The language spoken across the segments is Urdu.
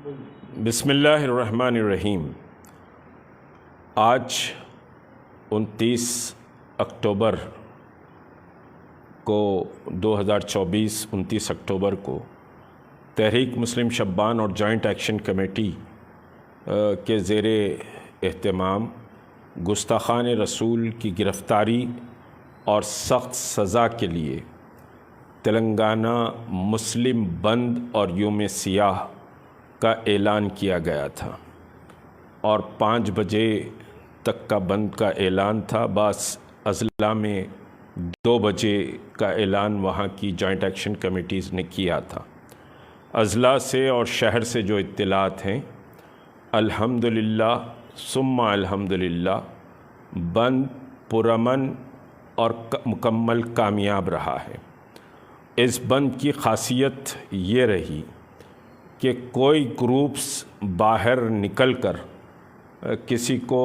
بسم اللہ الرحمن الرحیم۔ آج 29 اکتوبر کو 29 اکتوبر کو تحریک مسلم شبان اور جوائنٹ ایکشن کمیٹی کے زیر اہتمام گستاخان رسول کی گرفتاری اور سخت سزا کے لیے تلنگانہ مسلم بند اور یوم سیاہ کا اعلان کیا گیا تھا، اور 5 بجے تک کا بند کا اعلان تھا۔ بعض اضلاع میں 2 بجے کا اعلان وہاں کی جوائنٹ ایکشن کمیٹیز نے کیا تھا۔ اضلاع سے اور شہر سے جو اطلاعات ہیں، الحمدللہ ثم الحمدللہ بند پرامن اور مکمل کامیاب رہا ہے۔ اس بند کی خاصیت یہ رہی کہ کوئی گروپس باہر نکل کر کسی کو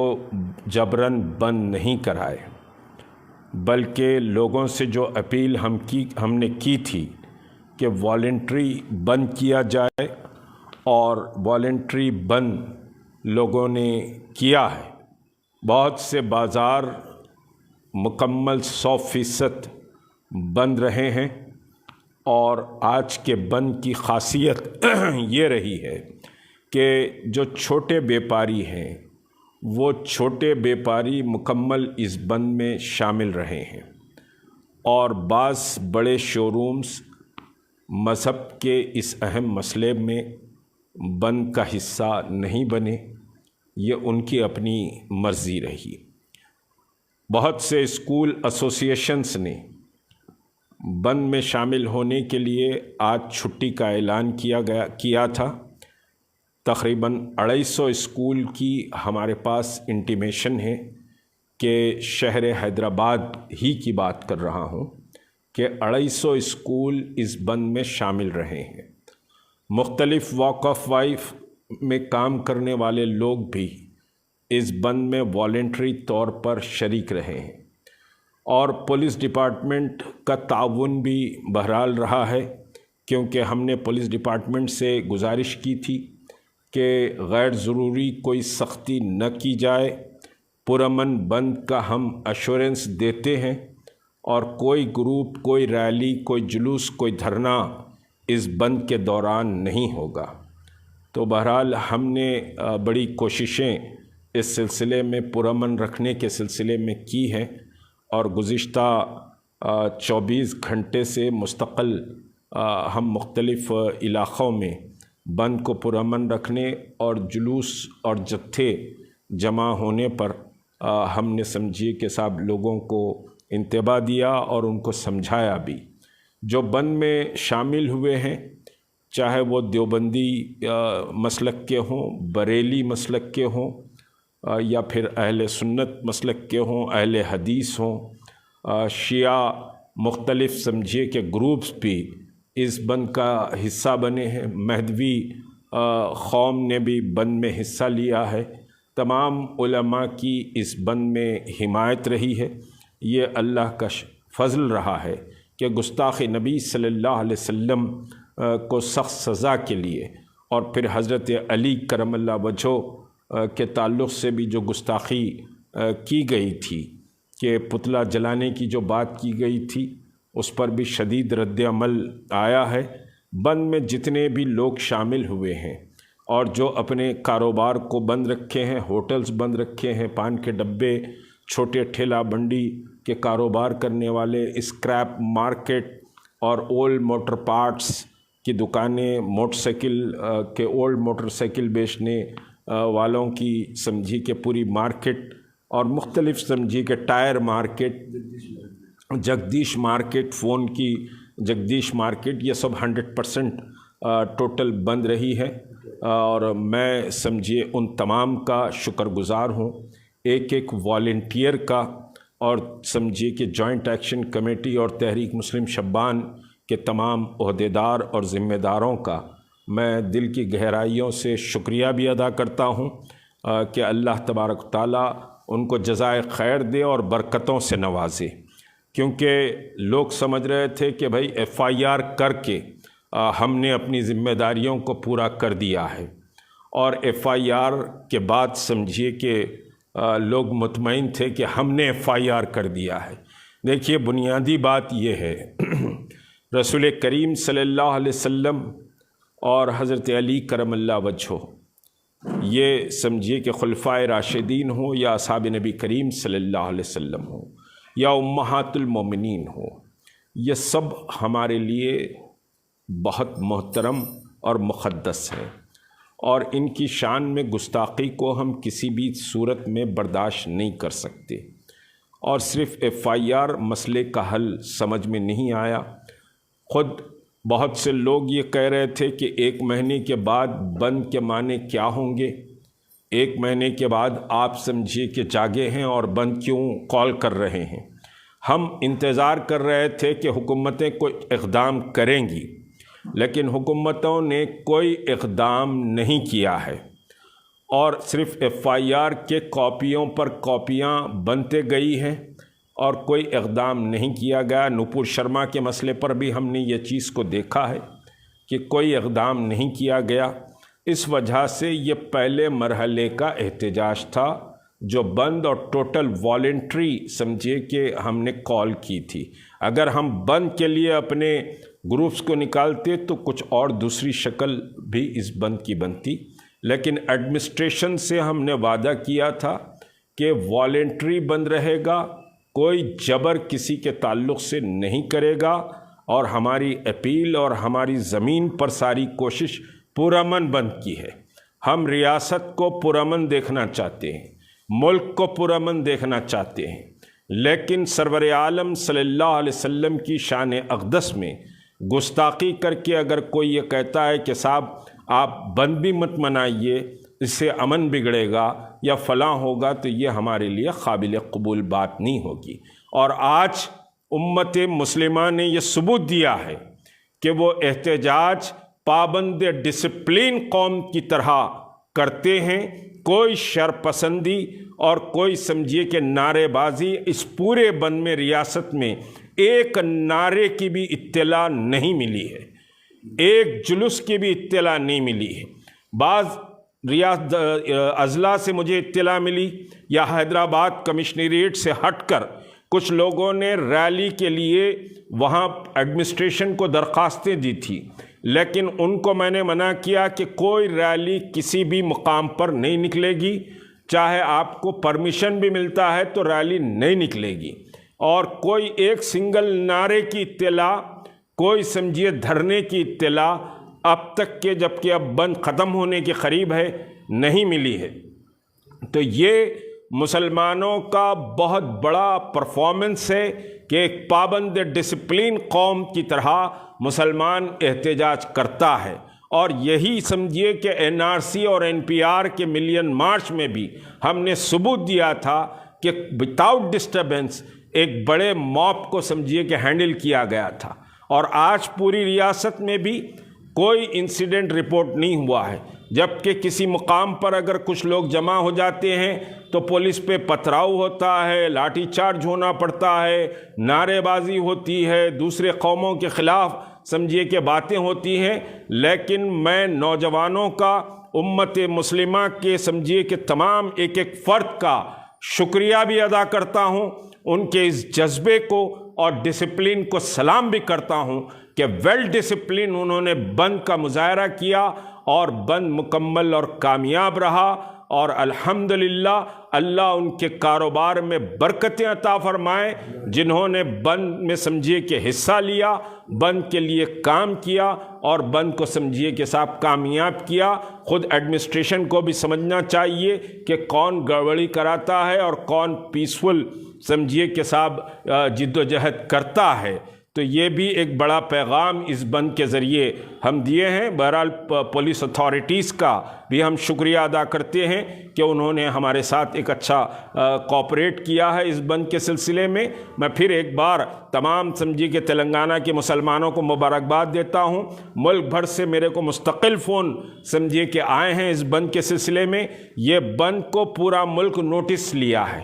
جبراً بند نہیں کرائے، بلکہ لوگوں سے جو اپیل ہم نے کی تھی کہ والنٹری بند کیا جائے، اور والنٹری بند لوگوں نے کیا ہے۔ بہت سے بازار مکمل 100% بند رہے ہیں، اور آج کے بند کی خاصیت یہ رہی ہے کہ جو چھوٹے بیپاری ہیں وہ چھوٹے بیپاری مکمل اس بند میں شامل رہے ہیں، اور بعض بڑے شو رومز مذہب کے اس اہم مسئلے میں بند کا حصہ نہیں بنے۔ یہ ان کی اپنی مرضی رہی۔ بہت سے اسکول ایسوسیشنز نے بند میں شامل ہونے کے لیے آج چھٹی کا اعلان کیا تھا۔ تقریباً 250 اسکول کی ہمارے پاس انٹیمیشن ہے کہ شہر حیدرآباد ہی کی بات کر رہا ہوں کہ 250 اسکول اس بند میں شامل رہے ہیں۔ مختلف واک آف لائف میں کام کرنے والے لوگ بھی اس بند میں والنٹری طور پر شریک رہے ہیں، اور پولیس ڈپارٹمنٹ کا تعاون بھی بہرحال رہا ہے، کیونکہ ہم نے پولیس ڈپارٹمنٹ سے گزارش کی تھی کہ غیر ضروری کوئی سختی نہ کی جائے۔ پرامن بند کا ہم ایشورنس دیتے ہیں، اور کوئی گروپ، کوئی ریلی، کوئی جلوس، کوئی دھرنا اس بند کے دوران نہیں ہوگا۔ تو بہرحال ہم نے بڑی کوششیں اس سلسلے میں پرامن رکھنے کے سلسلے میں کی ہیں، اور گزشتہ 24 گھنٹے سے مستقل ہم مختلف علاقوں میں بند کو پرامن رکھنے اور جلوس اور جتھے جمع ہونے پر ہم نے سمجھیے کہ صاحب لوگوں کو انتباہ دیا اور ان کو سمجھایا بھی۔ جو بند میں شامل ہوئے ہیں، چاہے وہ دیوبندی مسلک کے ہوں، بریلی مسلک کے ہوں، یا پھر اہل سنت مسلک کے ہوں، اہل حدیث ہوں، شیعہ، مختلف سمجھیے کہ گروپس بھی اس بند کا حصہ بنے ہیں۔ مہدوی قوم نے بھی بند میں حصہ لیا ہے۔ تمام علماء کی اس بند میں حمایت رہی ہے۔ یہ اللہ کا فضل رہا ہے کہ گستاخ نبی صلی اللہ علیہ وسلم کو سخت سزا کے لیے، اور پھر حضرت علی کرم اللہ وجہہ کے تعلق سے بھی جو گستاخی کی گئی تھی، کہ پتلا جلانے کی جو بات کی گئی تھی، اس پر بھی شدید رد عمل آیا ہے۔ بند میں جتنے بھی لوگ شامل ہوئے ہیں اور جو اپنے کاروبار کو بند رکھے ہیں، ہوٹلز بند رکھے ہیں، پان کے ڈبے، چھوٹے ٹھیلا بنڈی کے کاروبار کرنے والے، اسکریپ مارکیٹ اور اولڈ موٹر پارٹس کی دکانیں، موٹر سائیکل کے اولڈ موٹر سائیکل بیچنے والوں کی سمجھی کہ پوری مارکیٹ، اور مختلف سمجھی کہ tyre market, Jagdish market, phone کی جگدیش مارکیٹ، یہ سب 100% ٹوٹل بند رہی ہے، اور میں سمجھیے ان تمام کا شکر گزار ہوں، ایک والنٹیئر کا، اور سمجھیے کہ جوائنٹ ایکشن کمیٹی اور تحریک مسلم شبان کے تمام عہدیدار اور ذمہ داروں کا میں دل کی گہرائیوں سے شکریہ بھی ادا کرتا ہوں کہ اللہ تبارک و تعالیٰ ان کو جزائے خیر دے اور برکتوں سے نوازے۔ کیونکہ لوگ سمجھ رہے تھے کہ بھائی FIR کر کے ہم نے اپنی ذمہ داریوں کو پورا کر دیا ہے، اور FIR کے بعد سمجھیے کہ لوگ مطمئن تھے کہ ہم نے FIR کر دیا ہے۔ دیکھیے بنیادی بات یہ ہے رسول کریم صلی اللہ علیہ وسلم اور حضرت علی کرم اللہ وجہہ، یہ سمجھیے کہ خلفائے راشدین ہوں یا اصحاب نبی کریم صلی اللہ علیہ وسلم ہوں یا امہات المومنین ہوں، یہ سب ہمارے لیے بہت محترم اور مقدس ہے، اور ان کی شان میں گستاخی کو ہم کسی بھی صورت میں برداشت نہیں کر سکتے۔ اور صرف FIR مسئلے کا حل سمجھ میں نہیں آیا۔ خود بہت سے لوگ یہ کہہ رہے تھے کہ 1 مہینے کے بعد بند کے معنی کیا ہوں گے، 1 مہینے کے بعد آپ سمجھیے کہ جاگے ہیں اور بند کیوں کال کر رہے ہیں۔ ہم انتظار کر رہے تھے کہ حکومتیں کوئی اقدام کریں گی، لیکن حکومتوں نے کوئی اقدام نہیں کیا ہے، اور صرف FIR کے کاپیوں پر کاپیاں بنتے گئی ہیں اور کوئی اقدام نہیں کیا گیا۔ نپور شرما کے مسئلے پر بھی ہم نے یہ چیز کو دیکھا ہے کہ کوئی اقدام نہیں کیا گیا۔ اس وجہ سے یہ پہلے مرحلے کا احتجاج تھا جو بند اور ٹوٹل والنٹری سمجھے کہ ہم نے کال کی تھی۔ اگر ہم بند کے لیے اپنے گروپس کو نکالتے تو کچھ اور دوسری شکل بھی اس بند کی بنتی، لیکن ایڈمنسٹریشن سے ہم نے وعدہ کیا تھا کہ والنٹری بند رہے گا، کوئی جبر کسی کے تعلق سے نہیں کرے گا، اور ہماری اپیل اور ہماری زمین پر ساری کوشش پرامن بند کی ہے۔ ہم ریاست کو پرامن دیکھنا چاہتے ہیں، ملک کو پرامن دیکھنا چاہتے ہیں، لیکن سرور عالم صلی اللہ علیہ وسلم کی شان اقدس میں گستاخی کر کے اگر کوئی یہ کہتا ہے کہ صاحب آپ بند بھی مت منائیے، اس سے امن بگڑے گا یا فلاں ہوگا، تو یہ ہمارے لیے قابل قبول بات نہیں ہوگی۔ اور آج امت مسلمہ نے یہ ثبوت دیا ہے کہ وہ احتجاج پابند ڈسپلن قوم کی طرح کرتے ہیں، کوئی شرپسندی اور کوئی سمجھیے کہ نعرے بازی اس پورے بند میں ریاست میں ایک نعرے کی بھی اطلاع نہیں ملی ہے، ایک جلوس کی بھی اطلاع نہیں ملی ہے۔ بعض اضلاع سے مجھے اطلاع ملی یا حیدرآباد کمشنریٹ سے ہٹ کر کچھ لوگوں نے ریلی کے لیے وہاں ایڈمنسٹریشن کو درخواستیں دی تھی، لیکن ان کو میں نے منع کیا کہ کوئی ریلی کسی بھی مقام پر نہیں نکلے گی، چاہے آپ کو پرمیشن بھی ملتا ہے تو ریلی نہیں نکلے گی، اور کوئی ایک سنگل نعرے کی اطلاع، کوئی سمجھیے دھرنے کی اطلاع اب تک کہ جبکہ اب بند ختم ہونے کے قریب ہے نہیں ملی ہے۔ تو یہ مسلمانوں کا بہت بڑا پرفارمنس ہے کہ ایک پابند ڈسپلن قوم کی طرح مسلمان احتجاج کرتا ہے، اور یہی سمجھیے کہ NRC اور NPR کے ملین مارچ میں بھی ہم نے ثبوت دیا تھا کہ وداؤٹ ڈسٹربنس ایک بڑے موب کو سمجھیے کہ ہینڈل کیا گیا تھا، اور آج پوری ریاست میں بھی کوئی انسیڈنٹ رپورٹ نہیں ہوا ہے، جبکہ کسی مقام پر اگر کچھ لوگ جمع ہو جاتے ہیں تو پولیس پہ پتھراؤ ہوتا ہے، لاٹھی چارج ہونا پڑتا ہے، نعرے بازی ہوتی ہے، دوسرے قوموں کے خلاف سمجھیے کہ باتیں ہوتی ہیں۔ لیکن میں نوجوانوں کا، امت مسلمہ کے سمجھیے کہ تمام ایک ایک فرد کا شکریہ بھی ادا کرتا ہوں، ان کے اس جذبے کو اور ڈسپلن کو سلام بھی کرتا ہوں کہ ویل ڈسپلن انہوں نے بند کا مظاہرہ کیا اور بند مکمل اور کامیاب رہا، اور الحمدللہ اللہ ان کے کاروبار میں برکتیں عطا فرمائے، جنہوں نے بند میں سمجھیے کہ حصہ لیا، بند کے لیے کام کیا اور بند کو سمجھیے کہ صاحب کامیاب کیا۔ خود ایڈمنسٹریشن کو بھی سمجھنا چاہیے کہ کون گڑبڑی کراتا ہے اور کون پیسفل سمجھیے کہ صاحب جد و جہد کرتا ہے۔ تو یہ بھی ایک بڑا پیغام اس بند کے ذریعے ہم دیے ہیں۔ بہرحال پولیس اتھارٹیز کا بھی ہم شکریہ ادا کرتے ہیں کہ انہوں نے ہمارے ساتھ ایک اچھا کوآپریٹ کیا ہے اس بند کے سلسلے میں۔ میں پھر ایک بار تمام سمجھیے کہ تلنگانہ کے مسلمانوں کو مبارکباد دیتا ہوں۔ ملک بھر سے میرے کو مستقل فون سمجھیے کہ آئے ہیں اس بند کے سلسلے میں۔ یہ بند کو پورا ملک نوٹس لیا ہے،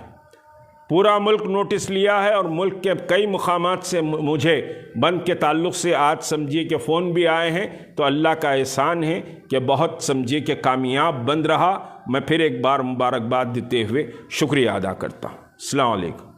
پورا ملک نوٹس لیا ہے اور ملک کے کئی مقامات سے مجھے بند کے تعلق سے آج سمجھیے کہ فون بھی آئے ہیں، تو اللہ کا احسان ہے کہ بہت سمجھیے کہ کامیاب بند رہا۔ میں پھر ایک بار مبارکباد دیتے ہوئے شکریہ ادا کرتا ہوں۔ السلام علیکم۔